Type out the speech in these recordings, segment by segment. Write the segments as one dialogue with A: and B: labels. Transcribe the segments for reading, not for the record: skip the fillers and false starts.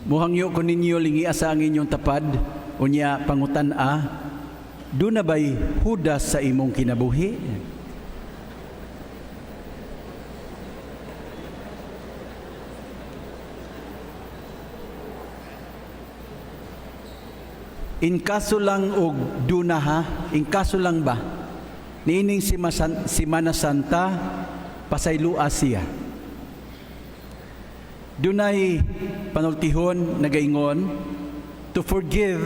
A: Muhangyo ko ninyo lingi asa ang inyong tapad, unya pangutan-a, do na ba'y hudas sa imong kinabuhi? In kaso lang og do na ha? In kaso lang ba? Niining Semana Santa, pasaylua siya. Dunay panultihon nagaingon, to forgive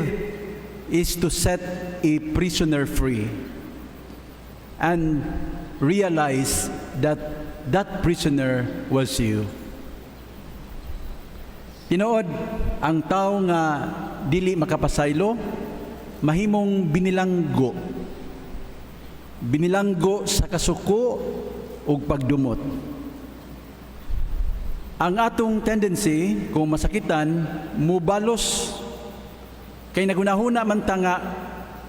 A: is to set a prisoner free and realize that that prisoner was you. Tinuod, ang tao nga dili makapasaylo, mahimong binilanggo. Binilanggo sa kasuko ug pagdumot. Ang atong tendency, kung masakitan, mubalos. Kay nagunahuna man ta nga,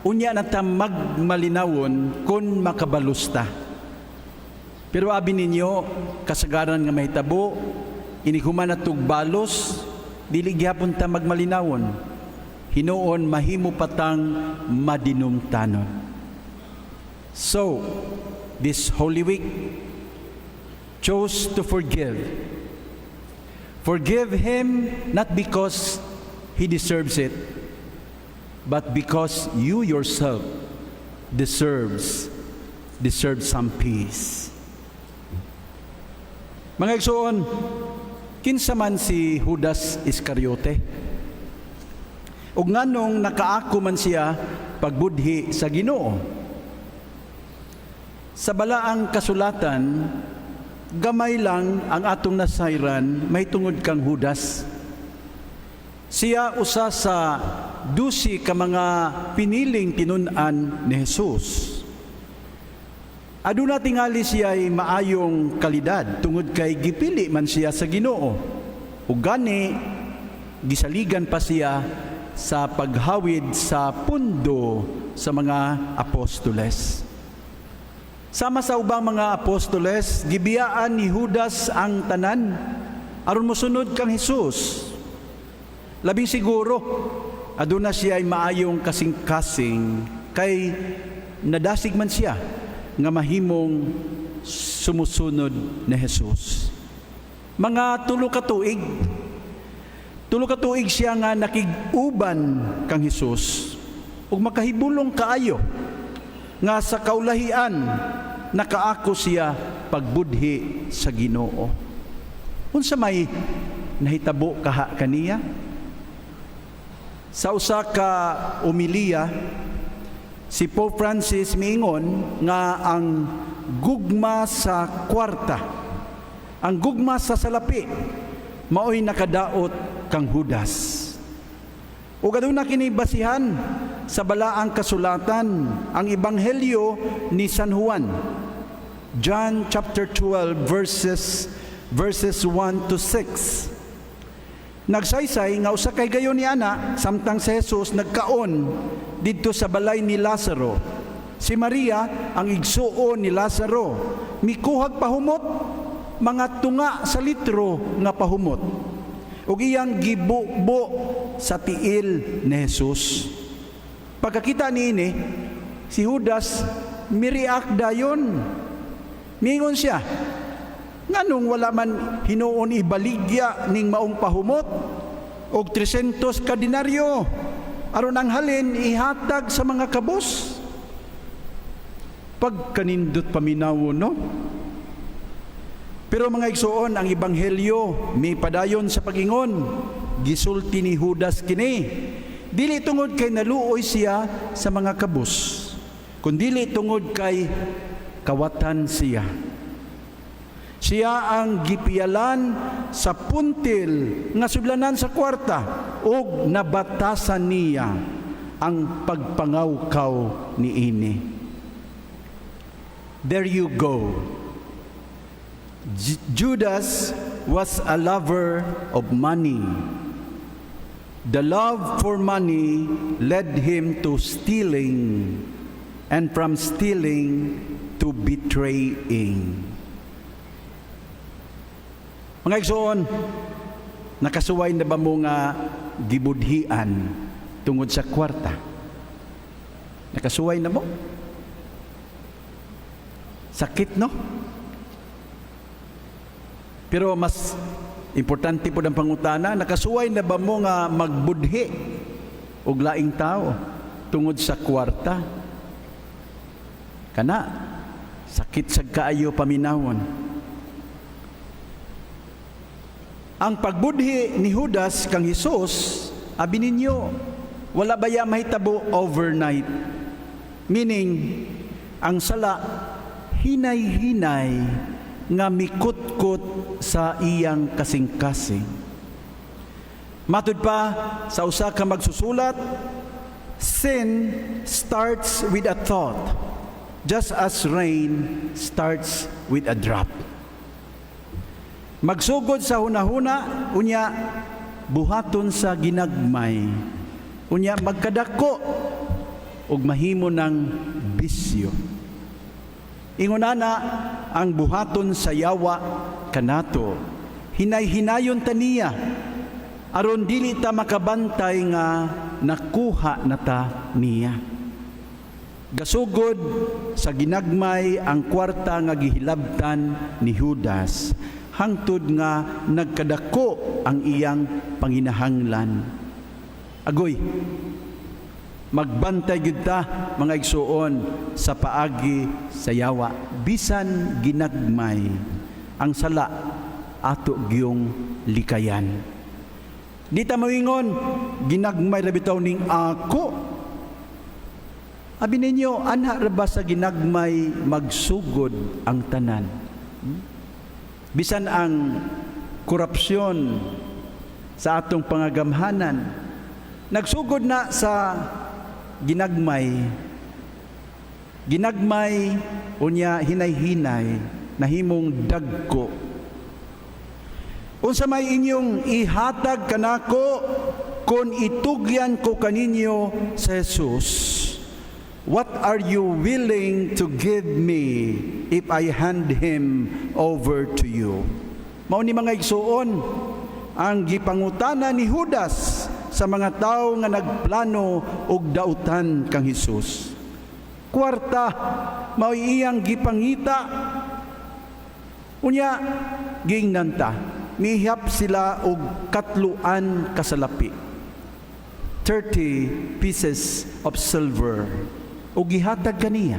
A: unya na ta magmalinawon kung makabalusta. Pero abi ninyo, kasagaran nga mahitabo, iniguman na balos, dili gyapon ta magmalinawon. Hinuon mahimo patang madinumtanon. So, this Holy Week, chose to forgive. Forgive him not because he deserves it, but because you yourself deserve some peace. Mga igsoon, kinsa man si Judas Iscariote? Ug nganong nakaako man siya pagbudhi sa Ginoo? Sa balaang kasulatan, gamay lang ang atong nasayran may tungod kang Judas. Siya usa sa 12 ka mga piniling tinun-an ni Jesus. Aduna tingali siya ay maayong kalidad tungod kay gipili man siya sa Ginoo. Ug gani gisaligan pa siya sa paghawid sa pundo sa mga apostoles. Sama sa ubang mga apostoles, gibiyaan ni Judas ang tanan aron mosunod kang Hesus. Labing siguro, aduna siya ay maayong kasing-kasing kay nadasig man siya nga mahimong sumusunod ni Hesus. Mga tulo ka tuig siya nga nakig-uban kang Hesus ug makahibulong kaayo nga sa kaulahian nakaako siya pagbudhi sa Ginoo. Unsa may nahitabo kaha kaniya? Sa usa ka umiliya, si Pope Francis miingon nga ang gugma sa kwarta, ang gugma sa salapi, mao'y nakadaot kang Judas. Ug aduna kini basihan sa balaang kasulatan, ang Ebanghelyo ni San Juan, John chapter 12 verses 1 to 6. Nagsaysay nga usa kay gayon ni ana samtang si Jesus nagkaon didto sa balay ni Lazaro. Si Maria ang igsuon ni Lazaro, mikuhag pahumot, mga tunga sa litro nga pahumot. Ug iyang gibubo sa tiil ni Jesus. Pagkakita niini, si Judas miriak dayon. Mingon siya, nganong wala man hinuon ibaligya ning maong pahumot og 300 ka denaryo aron ang halin ihatag sa mga kabos. Pagkanindot paminawon, no? Pero mga igsoon, ang Ebanghelyo may padayon sa pagingon, gisulti ni Judas kini. Dili tungod kay naluoy siya sa mga kabos, kundi tungod kay kawatan siya. Siya ang gipiyalan sa puntil nga sudlanan sa kwarta ug nabatasan niya ang pagpangawkaw niini. There you go. Judas was a lover of money. The love for money led him to stealing, and from stealing to betraying. Mga igsoon, Nakasuway na ba mo nga gibudhian tungod sa kwarta? Nakasuway na mo? Sakit, no? Pero mas importante po ng pangutana, nakasuway na ba mo nga magbudhi og laing tao tungod sa kwarta? Kana, sakit sa kaayo paminawon. Ang pagbudhi ni Judas kang Hesus, abi ninyo, wala baya mahitabo overnight. Meaning, ang sala, hinay-hinay nga mikutkot sa iyang kasing-kasing. Matud pa, sa usa ka magsusulat, sin starts with a thought, just as rain starts with a drop. Magsugod sa hunahuna, unya buhaton sa ginagmay, unya magkadako ug mahimo ng bisyo. Ingunana ang buhaton sa yawa kanato, hinay-hinayon taniya, aron dili ta makabantay nga nakuha nata niya. Gasugod sa ginagmay ang kwarta nga gihilabtan ni Judas, hangtod nga nagkadako ang iyang panginahanglan. Agoy, magbantay gyud ta mga igsuon sa paagi sa yawa, bisan ginagmay ang sala ato giyong likayan. Di ta mawingon ginagmay ra bitaw ning ako. Abi ninyo, anha ra ba sa ginagmay magsugod ang tanan? Bisan ang korupsyon sa atong pangagamhanan, nagsugod na sa ginagmay. Ginagmay, unya hinay-hinay, nahimong dagko. Unsa may inyong ihatag kanako kung itugyan ko kaninyo sa Jesus? What are you willing to give me if I hand him over to you? Mao ni mga igsuon ang gipangutana ni Judas sa mga tao nga nagplano og dautan kang Hesus. Kwarta, mao iyang gipangita. Unya giingnan ta, mihap sila og katluan kasalapi. 30 pieces of silver. O gihatag kaniya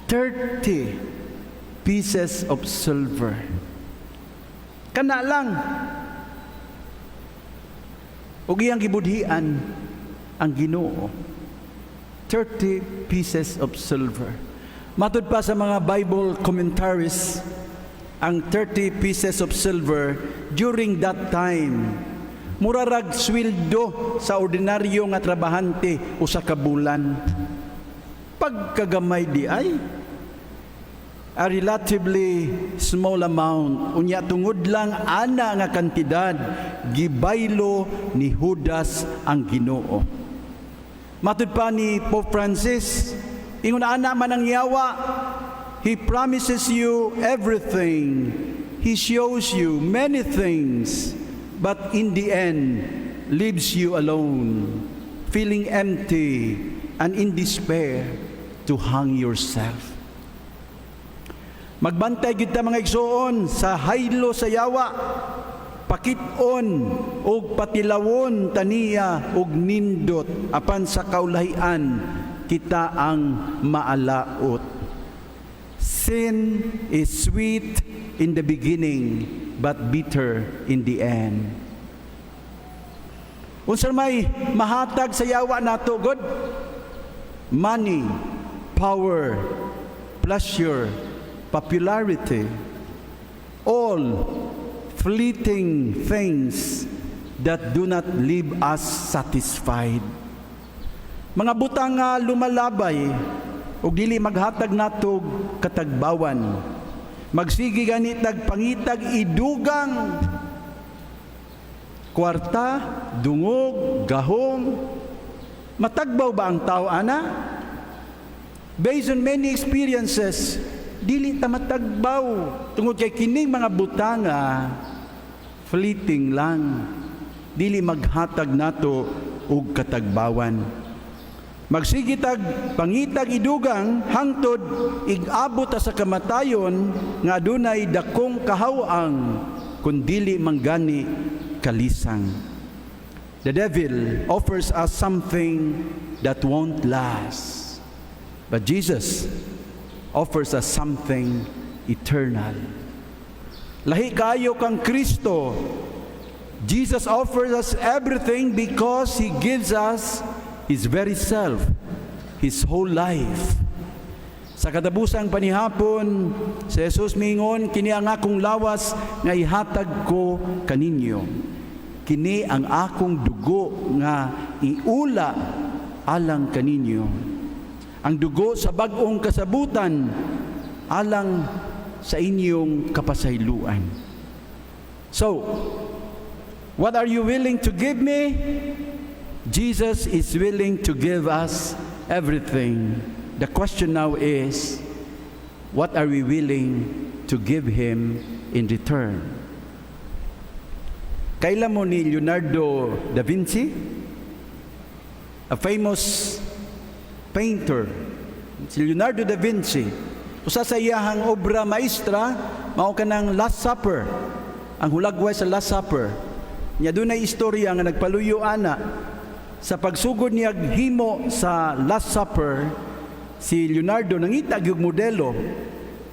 A: 30 pieces of silver. Kana lang o giyang gibudhian ang Ginoo. 30 pieces of silver. Matud pa sa mga Bible commentaries, ang 30 pieces of silver during that time murarag sweldo sa ordinaryo nga trabahante usa ka bulan. Pagkagamay di ay a relatively small amount, unya tungod lang ana nga kantidad gibaylo ni Judas ang Ginoo. Matud pa ni Pope Francis, ingon ana man ang yawa, he promises you everything, he shows you many things, but in the end, leaves you alone, feeling empty and in despair to hang yourself. Magbantay gyud ta mga igsuon sa haylo sa yawa, pakit-on og patilawon taniya og nindot apan sa kaulahian kita ang maalaot. Sin is sweet in the beginning, but bitter in the end. Unsa may mahatag sa yawa nato, God? Money, power, pleasure, popularity, all fleeting things that do not leave us satisfied. Mga butang nga lumalabay ug dili maghatag nato katagbawan. Magsigi ganit nagpangitag idugang kwarta, dungog, gahom. Matagbaw ba ang tao, ana? Based on many experiences, dili ta matagbaw tungod kay kining mga butanga fleeting lang, dili maghatag nato og katagbawan. Magsigitag pangitag idugang hangtod igabot sa kamatayon nga adunay dakong kahawang kun dili manggani kalisang. The devil offers us something that won't last, but Jesus offers us something eternal. Lahi kayo kang Kristo. Jesus offers us everything because He gives us His very self, His whole life. Sa katabusang panihapon, si Jesus mingon, kini ang akong lawas nga ihatag ko kaninyo. Kini ang akong dugo nga iula alang kaninyo. Ang dugo sa bag-ong kasabutan alang sa inyong kapasayloan. So, what are you willing to give me? Jesus is willing to give us everything. The question now is, what are we willing to give Him in return? Kailan mo ni Leonardo da Vinci, a famous painter, si Leonardo da Vinci, usa sa iyahang obra maestra, mao kanang Last Supper, ang hulagway sa Last Supper. Nya dunay istorya nga nagpaluyo ana sa pagsugod niya himo sa Last Supper. Si Leonardo nangita gyud modelo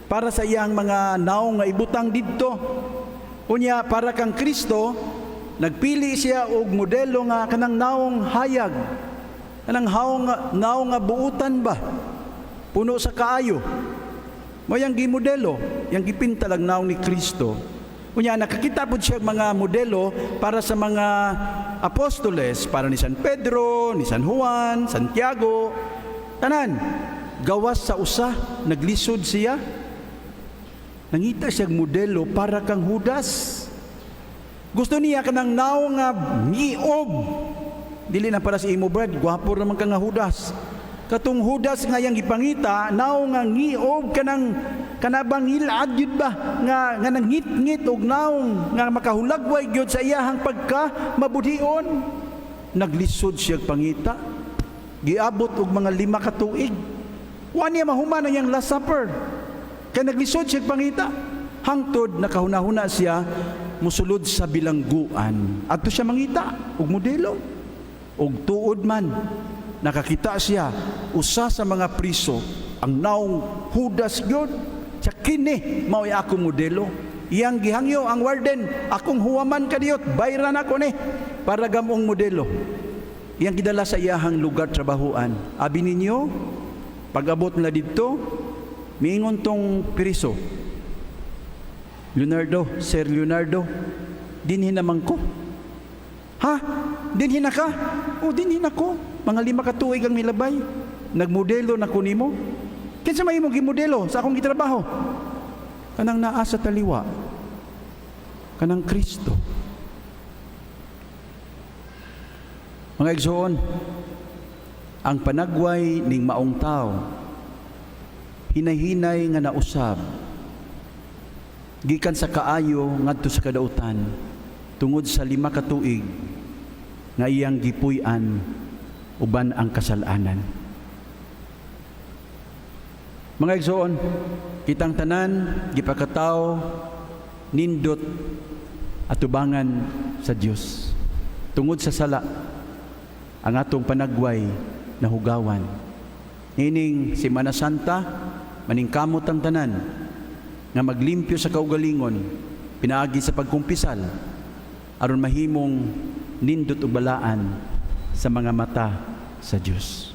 A: para sa iyang mga naong nga ibutang didto. Unya para kang Kristo, nagpili siya og modelo nga kanang naong hayag, kanang naong nga buutan ba, puno sa kaayo. Mo yang gimodelo, yang gipinta lang naong ni Kristo. Unya nakakita po siya mga modelo para sa mga apostoles, para ni San Pedro, ni San Juan, Santiago, tanan. Gawas sa usa, naglisod siya. Nangita siya modelo para kang Judas. Gusto niya kanang naong nga ngiob. Dili na para sa imo brad, gwapo naman ka nga Judas. Katong Judas nga yang ipangita, naong nga ngiob kanabang hilad yun ba nga nangit-ngit og naong nga makahulagway gyud sa iyahang pagka mabudhion. Naglisod siya pangita, giabot og mga 5 ka tuig. Wa niya mahuman ang iyang Last Supper, kay naglisod siya pangita hangtod nakahuna-huna siya musulod sa bilangguan. Adto siya mangita og modelo og tuod man nakakita siya usa sa mga priso ang naong Judas gyud. Sa kini mao ako modelo. Iyang gihangyo ang warden, akong huwaman kadiyot, bayran ako ni para gamong modelo. Iyang gidala sa iyahang lugar trabahuan. Abi ninyo, pag-abot na dito, miingon tong priso, Leonardo, Sir Leonardo, dinhin naman ko. Ha? Dinhin na ka? O, dinhin ako. Mga 5 ka tuig ang milabay. Nagmodelo na ko nimo. Kinsa may imong gimodelo sa akong gitrabaho? Kanang naa sa taliwa, kanang Kristo. Mga igsoon, ang panagway ning maong tao, hinay-hinay nga nausab, gikan sa kaayo ngadto sa kadautan, tungod sa 5 ka tuig nga iyang gipuy-an uban ang kasalanan. Mga igsoon, kitang tanan gipakataw nindot atubangan sa Dios. Tungod sa sala ang atong panagway na hugawan. Ining Semana Santa maningkamot ang tanan nga maglimpyo sa kaugalingon pinaagi sa pagkumpisal aron mahimong nindot ubalaan sa mga mata sa Dios.